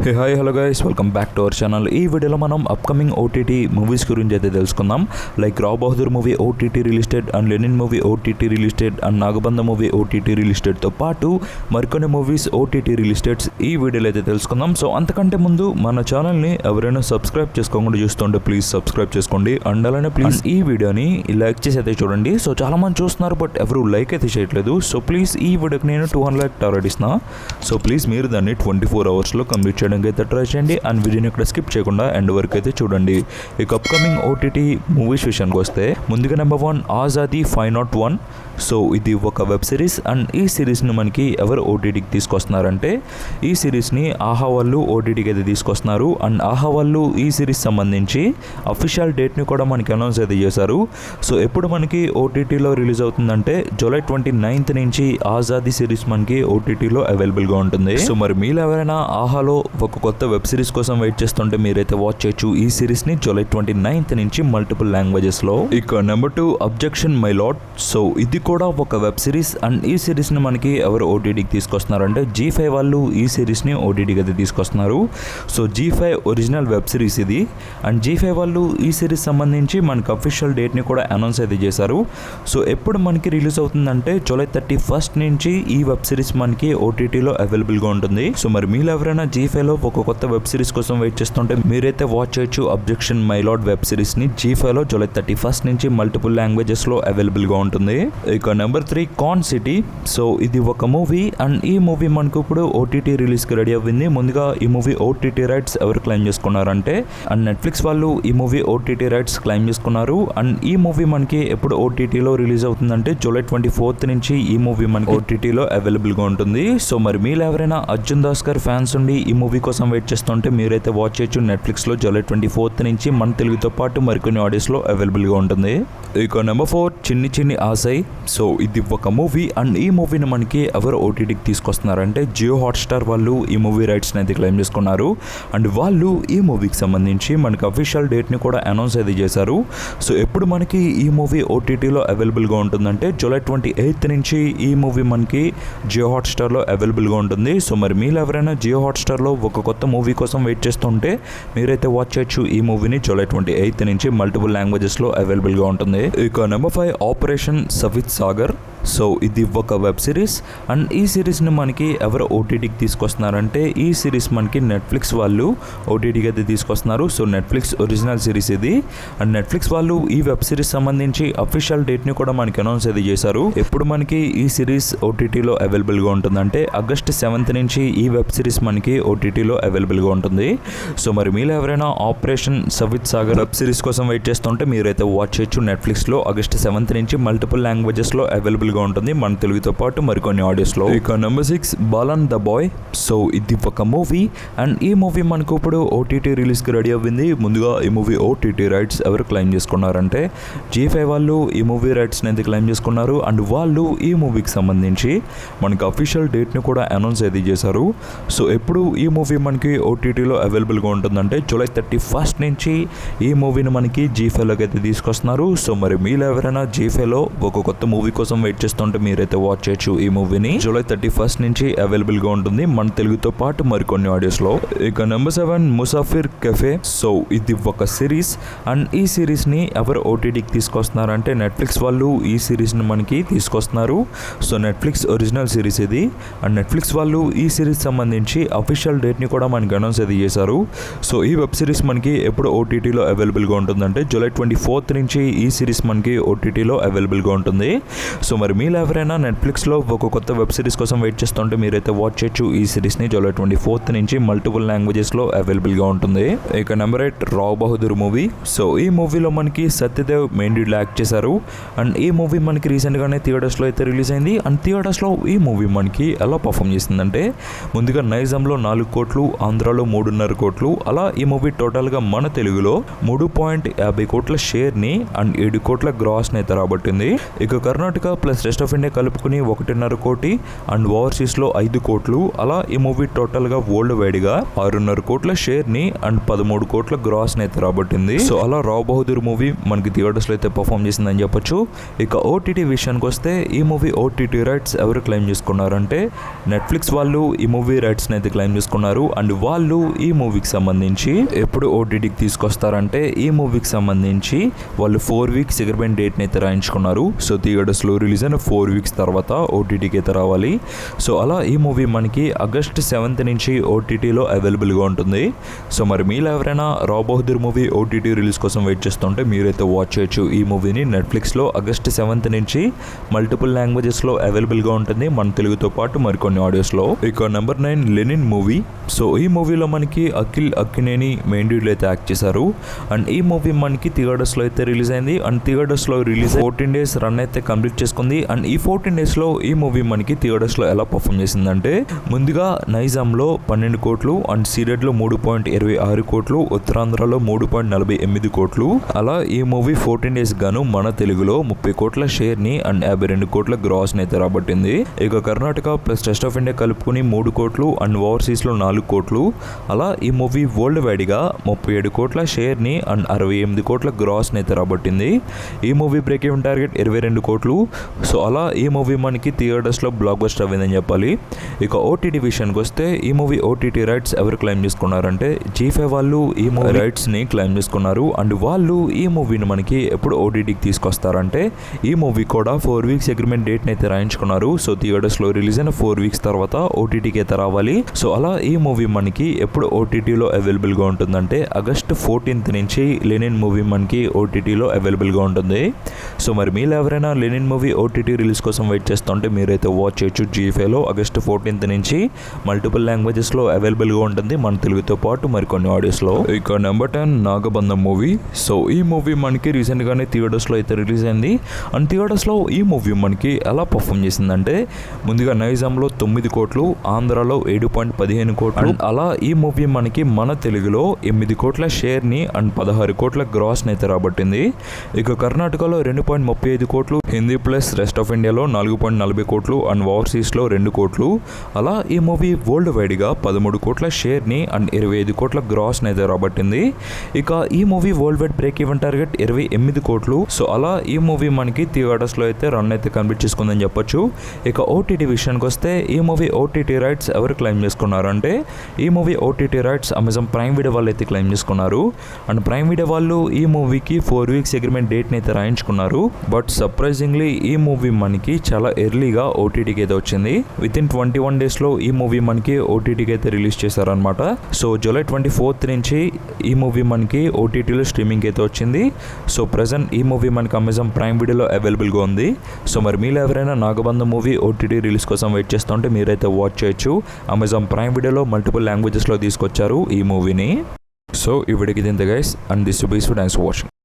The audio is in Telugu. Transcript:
Hi hello guys, welcome back to our channel. ఈ వీడియోలో మనం అప్కమింగ్ ఓటీటీ మూవీస్ గురించి అయితే తెలుసుకుందాం. Like Raa Bahadur movie OTT release date and Lenin movie OTT release date and Nagabandha movie OTT రిలీస్టెడ్తో పాటు మరికొన్ని మూవీస్ ఓటీటీ రిలీస్టెడ్స్ ఈ వీడియోలో అయితే తెలుసుకుందాం. సో అంతకంటే ముందు మన ఛానల్ని ఎవరైనా సబ్స్క్రైబ్ చేసుకోకుండా చూస్తుంటే ప్లీజ్ సబ్స్క్రైబ్ చేసుకోండి. అండ్ అలానే ప్లీజ్ ఈ వీడియోని లైక్ చేసి అయితే చూడండి. సో చాలా మంది చూస్తున్నారు బట్ ఎవరు లైక్ అయితే చేయట్లేదు. సో ప్లీజ్ ఈ వీడియోకి నేను 200 టార్గెట్ ఇస్తున్నా. సో ప్లీజ్ మీరు దాన్ని 24 అవర్స్లో కంప్లీట్ చేయడానికి అయితే ట్రై చేయండి. అండ్ వీడియోని ఇక్కడ స్కిప్ చేయకుండా ఎండ్ వరకు అయితే చూడండి. ఇక అప్కమింగ్ ఓటీటీ మూవీస్ విషయానికి వస్తే ముందుగా నెంబర్ 1 ఆజాదీ 501. సో ఇది ఒక వెబ్ సిరీస్ అండ్ ఈ సిరీస్ని మనకి ఎవరు ఓటీటీకి తీసుకొస్తున్నారంటే ఈ సిరీస్ని ఆహా వాళ్ళు ఓటీటీకి అయితే తీసుకొస్తున్నారు. అండ్ ఆహా వాళ్ళు ఈ సిరీస్ సంబంధించి అఫీషియల్ డేట్ని కూడా మనకి అనౌన్స్ అయితే చేశారు. సో ఎప్పుడు మనకి ఓటీటీలో రిలీజ్ అవుతుందంటే జూలై 29th నుంచి ఆజాదీ సిరీస్ మనకి ఓటీటీలో అవైలబుల్గా ఉంటుంది. సో మరి మీరు ఎవరైనా ఆహాలో ఒక కొత్త వెబ్ సిరీస్ కోసం వెయిట్ చేస్తుంటే మీరైతే వాచ్ చేయొచ్చు ఈ సిరీస్ని జూలై 29th నుంచి మల్టిపుల్ లాంగ్వేజెస్లో. ఇక number 2 objection my lord. So ఇది కూడా ఒక వెబ్ సిరీస్ అండ్ ఈ సిరీస్ని మనకి ఎవరు ఓటీటీకి తీసుకొస్తున్నారంటే G5 వాళ్ళు ఈ సిరీస్ని ఓటీటీకి అయితే తీసుకొస్తున్నారు. So G5 original web series ఇది. అండ్ G5 వాళ్ళు ఈ సిరీస్ సంబంధించి మనకి అఫీషియల్ డేట్ని కూడా అనౌన్స్ అయితే చేశారు. సో ఎప్పుడు మనకి రిలీజ్ అవుతుందంటే జూలై 31st నుంచి ఈ వెబ్ సిరీస్ మనకి ఓటీటీలో అవైలబుల్గా ఉంటుంది. సో మరి మీరు ఎవరైనా G5లో ఒక కొత్త వెబ్ సిరీస్ కోసం వెయిట్ చేస్తుంటే మీరైతే వాచ్ చేయొచ్చు అబ్జెక్షన్ మై లార్డ్ వెబ్ సిరీస్ని. G5లో జూలై 31st నుంచి మల్టిపుల్ లాంగ్వేజెస్లో అవైలబుల్గా ఉంటుంది. ఇక నెంబర్ 3 కాన్ సిటీ. సో ఇది ఒక మూవీ అండ్ ఈ మూవీ మనకు ఇప్పుడు ఓటీటీ రిలీజ్కి రెడీ అవ్వింది. ముందుగా ఈ మూవీ ఓటీటీ రైట్స్ ఎవరు క్లెయిమ్ చేసుకున్నారంటే అండ్ నెట్ఫ్లిక్స్ వాళ్ళు ఈ మూవీ ఓటీటీ రైట్స్ క్లెయిమ్ చేసుకున్నారు. అండ్ ఈ మూవీ మనకి ఎప్పుడు ఓటీటీలో రిలీజ్ అవుతుందంటే జూలై 24th నుంచి ఈ మూవీ మనకి ఓటీటీలో అవైలబుల్గా ఉంటుంది. సో మరి మీరు ఎవరైనా అర్జున్ దాస్ గారి ఫ్యాన్స్ ఉండి ఈ మూవీ కోసం వెయిట్ చేస్తుంటే మీరైతే వాచ్ చేయొచ్చు నెట్ఫ్లిక్స్లో జూలై 24th నుంచి మన తెలుగుతో పాటు మరికొన్ని ఆడియోస్లో అవైలబుల్గా ఉంటుంది. ఇక నెంబర్ 4 చిన్ని చిన్ని ఆశై. సో ఇది ఒక మూవీ అండ్ ఈ మూవీని మనకి ఎవరు ఓటీటీకి తీసుకొస్తున్నారంటే జియో హాట్స్టార్ వాళ్ళు ఈ మూవీ రైట్స్ని అయితే క్లెయిమ్ చేసుకున్నారు. అండ్ వాళ్ళు ఈ మూవీకి సంబంధించి మనకి అఫీషియల్ డేట్ని కూడా అనౌన్స్ అయితే చేశారు. సో ఎప్పుడు మనకి ఈ మూవీ ఓటీటీలో అవైలబుల్గా ఉంటుందంటే జూలై 28th నుంచి ఈ మూవీ మనకి జియో హాట్స్టార్లో అవైలబుల్గా ఉంటుంది. సో మరి మీరు ఎవరైనా జియో హాట్స్టార్లో ఒక కొత్త మూవీ కోసం వెయిట్ చేస్తుంటే మీరైతే వాచ్ చేయొచ్చు ఈ మూవీని జూలై 28th నుంచి మల్టిపుల్ లాంగ్వేజెస్లో అవైలబుల్గా ఉంటుంది. ఇక నెంబర్ 5 ఆపరేషన్ సఫిద్ సాగర్. సో ఇది ఒక వెబ్ సిరీస్ అండ్ ఈ సిరీస్ని మనకి ఎవరు ఓటీటీకి తీసుకొస్తున్నారంటే ఈ సిరీస్ మనకి నెట్ఫ్లిక్స్ వాళ్ళు ఓటీటీకి అయితే తీసుకొస్తున్నారు. సో నెట్ఫ్లిక్స్ ఒరిజినల్ సిరీస్ ఇది. అండ్ నెట్ఫ్లిక్స్ వాళ్ళు ఈ వెబ్ సిరీస్ సంబంధించి అఫీషియల్ డేట్ని కూడా మనకి అనౌన్స్ అయితే చేశారు. ఎప్పుడు మనకి ఈ సిరీస్ ఓటీటీలో అవైలబుల్గా ఉంటుందంటే ఆగస్ట్ 7th నుంచి ఈ వెబ్ సిరీస్ మనకి ఓటీటీలో అవైలబుల్గా ఉంటుంది. సో మరి మీరు ఎవరైనా ఆపరేషన్ సఫిద్ సాగర్ వెబ్ సిరీస్ కోసం వెయిట్ చేస్తుంటే మీరైతే వాచ్ చేయొచ్చు నెట్ఫ్లిక్స్లో ఆగస్ట్ 7th నుంచి మల్టిపుల్ లాంగ్వేజెస్లో అవైలబుల్గా ఉంటుంది మన తెలుగుతో పాటు మరికొన్ని ఆడియోస్లో. ఇక number 6 Balan the boy. So ఇది ఒక మూవీ అండ్ ఈ మూవీ మనకు ఇప్పుడు ఓటీటీ రిలీజ్కి రెడీ అవ్వింది. ముందుగా ఈ మూవీ ఓటీటీ రైట్స్ ఎవరు క్లెయిమ్ చేసుకున్నారంటే G5 వాళ్ళు ఈ మూవీ రైట్స్ని అయితే క్లెయిమ్ చేసుకున్నారు. అండ్ వాళ్ళు ఈ మూవీకి సంబంధించి మనకి అఫీషియల్ డేట్ని కూడా అనౌన్స్ అయితే చేశారు. సో ఎప్పుడు ఈ మూవీ మనకి ఓటీటీలో అవైలబుల్గా ఉంటుందంటే జూలై 31st నుంచి ఈ మూవీని మనకి G5లోకి అయితే తీసుకొస్తున్నారు. సో మరి మీరు ఎవరైనా G5లో ఒక కొత్త మూవీ కోసం వెయిట్ చేస్తుంటే మీరైతే వాచ్ చేయొచ్చు ఈ మూవీని. జూలై 31st నుంచి అవైలబుల్గా ఉంటుంది మన తెలుగుతో పాటు మరికొన్ని ఆడియోస్లో. ఇక నెంబర్ 7 ముసాఫిర్ కెఫే. సో ఇది ఒక సిరీస్ అండ్ ఈ సిరీస్ని ఎవరు ఓటీటీకి తీసుకొస్తున్నారంటే నెట్ఫ్లిక్స్ వాళ్ళు ఈ సిరీస్ని మనకి తీసుకొస్తున్నారు. సో నెట్ఫ్లిక్స్ ఒరిజినల్ సిరీస్ ఇది. అండ్ నెట్ఫ్లిక్స్ వాళ్ళు ఈ సిరీస్ సంబంధించి అఫీషియల్ డేట్ని కూడా మనకి అనౌన్స్ అయితే చేశారు. సో ఈ వెబ్ సిరీస్ మనకి ఎప్పుడు ఓటీటీలో అవైలబుల్గా ఉంటుందంటే జూలై 24th నుంచి ఈ సిరీస్ మనకి ఓటీటీలో అవైలబుల్గా ఉంటుంది. సో మరి మీరు ఎవరైనా నెట్ఫ్లిక్స్లో ఒక కొత్త వెబ్ సిరీస్ కోసం వెయిట్ చేస్తుంటే మీరైతే వాచ్ చేయొచ్చు ఈ సిరీస్ని జూలై 24th నుంచి మల్టిపుల్ లాంగ్వేజెస్లో అవైలబుల్గా ఉంటుంది. ఇక నెంబర్ 8 రా బహదూర్ మూవీ. సో ఈ మూవీలో మనకి సత్యదేవ్ మెయిన్ లీడ్లో యాక్ట్ చేశారు. అండ్ ఈ మూవీ మనకి రీసెంట్గానే థియేటర్స్లో అయితే రిలీజ్ అయింది. అండ్ థియేటర్స్లో ఈ మూవీ మనకి ఎలా పర్ఫామ్ చేసిందంటే ముందుగా నైజాంలో 4 కోట్లు, ఆంధ్రాలో 3.5 కోట్లు, అలా ఈ మూవీ టోటల్గా మన తెలుగులో 3.50 కోట్ల షేర్ని అండ్ 7 కోట్ల గ్రాస్ని అయితే రాబట్టింది. ఇక Karnataka plus plus rest of India కలుపుకుని 1.5 కోటి అండ్ ఓవర్సీస్లో 5 కోట్లు. అలా ఈ మూవీ టోటల్గా వరల్డ్ వైడ్గా 6.5 కోట్ల షేర్ని అండ్ 13 కోట్ల గ్రాస్ని అయితే రాబట్టింది. సో అలా రావ్ బహదూర్ మూవీ మనకి థియేటర్స్లో అయితే పర్ఫామ్ చేసిందని చెప్పొచ్చు. ఇక ఓటీటీ విషయానికి వస్తే ఈ మూవీ ఓటీటీ రైట్స్ ఎవరు క్లెయిమ్ చేసుకున్నారంటే నెట్ఫ్లిక్స్ వాళ్ళు ఈ మూవీ రైట్స్ని అయితే క్లెయిమ్ చేసుకున్నారు. అండ్ వాళ్ళు ఈ మూవీకి సంబంధించి ఎప్పుడు ఓటీటీకి తీసుకొస్తారంటే ఈ మూవీకి సంబంధించి వాళ్ళు 4 వీక్స్ అగ్రిమెంట్ డేట్ని అయితే రాయించుకున్నారు. సో థియేటర్స్లో రిలీజ్ అయిన 4 వీక్స్ తర్వాత ఓటీటీకి అయితే రావాలి. సో అలా ఈ మూవీ మనకి ఆగస్ట్ 7th నుంచి ఓటీటీలో అవైలబుల్గా ఉంటుంది. సో మరి మీరు ఎవరైనా Rao Bahadur movie OTT release కోసం వెయిట్ చేస్తుంటే మీరైతే వాచ్ చేయొచ్చు ఈ మూవీని. నెట్ఫ్లిక్స్లో ఆగస్ట్ 7th నుంచి మల్టిపుల్ లాంగ్వేజెస్లో అవైలబుల్గా ఉంటుంది, మన తెలుగుతో పాటు మరికొన్ని ఆడియోస్లో. ఇక నెంబర్ 9 లెనిన్ మూవీ. సో ఈ మూవీలో మనకి అఖిల్ అక్కినేని మెయిన్ లీడ్లో అయితే యాక్ట్ చేశారు. అండ్ ఈ మూవీ మనకి థియేటర్స్లో అయితే రిలీజ్ అయింది. అండ్ థియేటర్స్లో రిలీజ్ 14 days రన్ అయితే కంప్లీట్ చేసుకుంది. అండ్ ఈ 14 daysలో ఈ మూవీ మనకి థియేటర్స్లో ఎలా పర్ఫామ్ చేసిందంటే ముందుగా నైజాంలో 12 కోట్లు అండ్ సీడెడ్లో 3.26 కోట్లు, ఉత్తరాంధ్రలో 3.48 కోట్లు. అలా ఈ మూవీ 14 days గాను మన తెలుగులో 30 కోట్ల షేర్ని అండ్ 52 కోట్ల గ్రాస్ని అయితే రాబట్టింది. ఇక Karnataka plus rest of India కలుపుకుని 3 కోట్లు అండ్ ఓవర్సీస్లో 4 కోట్లు. అలా ఈ మూవీ వరల్డ్ వైడ్గా 37 కోట్ల షేర్ని అండ్ 68 కోట్ల గ్రాస్ని అయితే రాబట్టింది. ఈ మూవీ బ్రేక్ ఈవెన్ టార్గెట్ 22 కోట్లు. సో అలా ఈ మూవీ మనకి థియేటర్స్లో బ్లాక్ బస్టర్ అయిందని చెప్పాలి. ఇక ఓటీటీ విషయానికి వస్తే ఈ మూవీ ఓటీటీ రైట్స్ ఎవరు క్లెయిమ్ చేసుకున్నారంటే G5 వాళ్ళు ఈ మూవీ రైట్స్ని క్లెయిమ్ చేసుకున్నారు. అండ్ వాళ్ళు ఈ మూవీని మనకి ఎప్పుడు ఓటీటీకి తీసుకొస్తారంటే ఈ మూవీ కూడా 4 వీక్స్ అగ్రిమెంట్ డేట్ని అయితే రాయించుకున్నారు. సో థియేటర్స్లో రిలీజ్ అయిన 4 వీక్స్ తర్వాత ఓటీటీకి అయితే రావాలి. సో అలా ఈ మూవీ మనకి ఎప్పుడు ఓటీటీలో అవైలబుల్గా ఉంటుందంటే ఆగస్ట్ 14th నుంచి లెనిన్ మూవీ మనకి ఓటీటీలో అవైలబుల్గా ఉంటుంది. సో మరి మీరు ఎవరైనా లెనిన్ మూవీ ఓటీటీ రిలీజ్ కోసం వెయిట్ చేస్తుంటే మీరైతే వాచ్ చేయొచ్చు. G5లో ఆగస్ట్ 14th నుంచి మల్టిపుల్ లాంగ్వేజెస్లో అవైలబుల్గా ఉంటుంది, మన తెలుగుతో పాటు మరికొన్ని ఆడియోస్లో. ఇక నెంబర్ 10 నాగబంధం మూవీ. సో ఈ మూవీ మనకి రీసెంట్గానే థియేటర్స్లో అయితే రిలీజ్ అయింది. అండ్ థియేటర్స్లో ఈ మూవీ మనకి ఎలా పర్ఫామ్ చేసిందంటే ముందుగా నైజాంలో 9 కోట్లు, ఆంధ్రాలో 7.15 కోట్లు. అలా ఈ మూవీ మనకి మన తెలుగులో 8 కోట్ల షేర్ని అండ్ 16 కోట్ల గ్రాస్ని అయితే రాబట్టింది. ఇక కర్ణాటకలో 2.35 కోట్లు, హిందీ ప్లస్ రెస్ట్ ఆఫ్ ఇండియాలో 4.40 కోట్లు అండ్ ఓవర్సీస్లో 2 కోట్లు. అలా ఈ మూవీ వరల్డ్ వైడ్గా 13 కోట్ల షేర్ని అండ్ 25 కోట్ల గ్రాస్ని అయితే రాబట్టింది. ఇక ఈ movie world wide break even target 28 కోట్లు. సో అలా ఈ మూవీ మనకి థియేటర్స్లో అయితే రన్ అయితే కంప్లీట్ చేసుకుందని చెప్పొచ్చు. ఇక ఓటీటీ విషయానికి వస్తే ఈ మూవీ ఓటీటీ రైట్స్ ఎవరు క్లెయిమ్ చేసుకున్నారంటే ఈ movie OTT rights Amazon prime video వాళ్ళు అయితే క్లెయిమ్ చేసుకున్నారు. అండ్ ప్రైమ్ వీడియో వాళ్ళు ఈ మూవీకి 4 వీక్స్ అగ్రిమెంట్ డేట్ని అయితే రాయించుకున్నారు. బట్ సర్ప్రైజింగ్లీ ఈ మూవీ మనకి చాలా ఎర్లీగా ఓటీటీకి అయితే వచ్చింది. వితిన్ 21 daysలో ఈ మూవీ మనకి ఓటీటీకి అయితే రిలీజ్ చేశారనమాట. సో జూలై 24th నుంచి ఈ మూవీ మనకి ఓటీటీలో స్ట్రీమింగ్ అయితే వచ్చింది. సో ప్రజెంట్ ఈ మూవీ మనకి అమెజాన్ ప్రైమ్ వీడియోలో అవైలబుల్గా ఉంది. సో మరి మీరు ఎవరైనా నాగబంధం మూవీ ఓటీటీ రిలీజ్ కోసం వెయిట్ చేస్తుంటే మీరైతే వాచ్ చేయొచ్చు. అమెజాన్ ప్రైమ్ వీడియోలో మల్టిపుల్ లాంగ్వేజెస్లో తీసుకొచ్చారు ఈ మూవీని. సో ఈ వీడియోకి ఇంతే గైస్, అండ్ దిస్ బీస్ థ్యాంక్స్ ఫర్ వాచింగ్.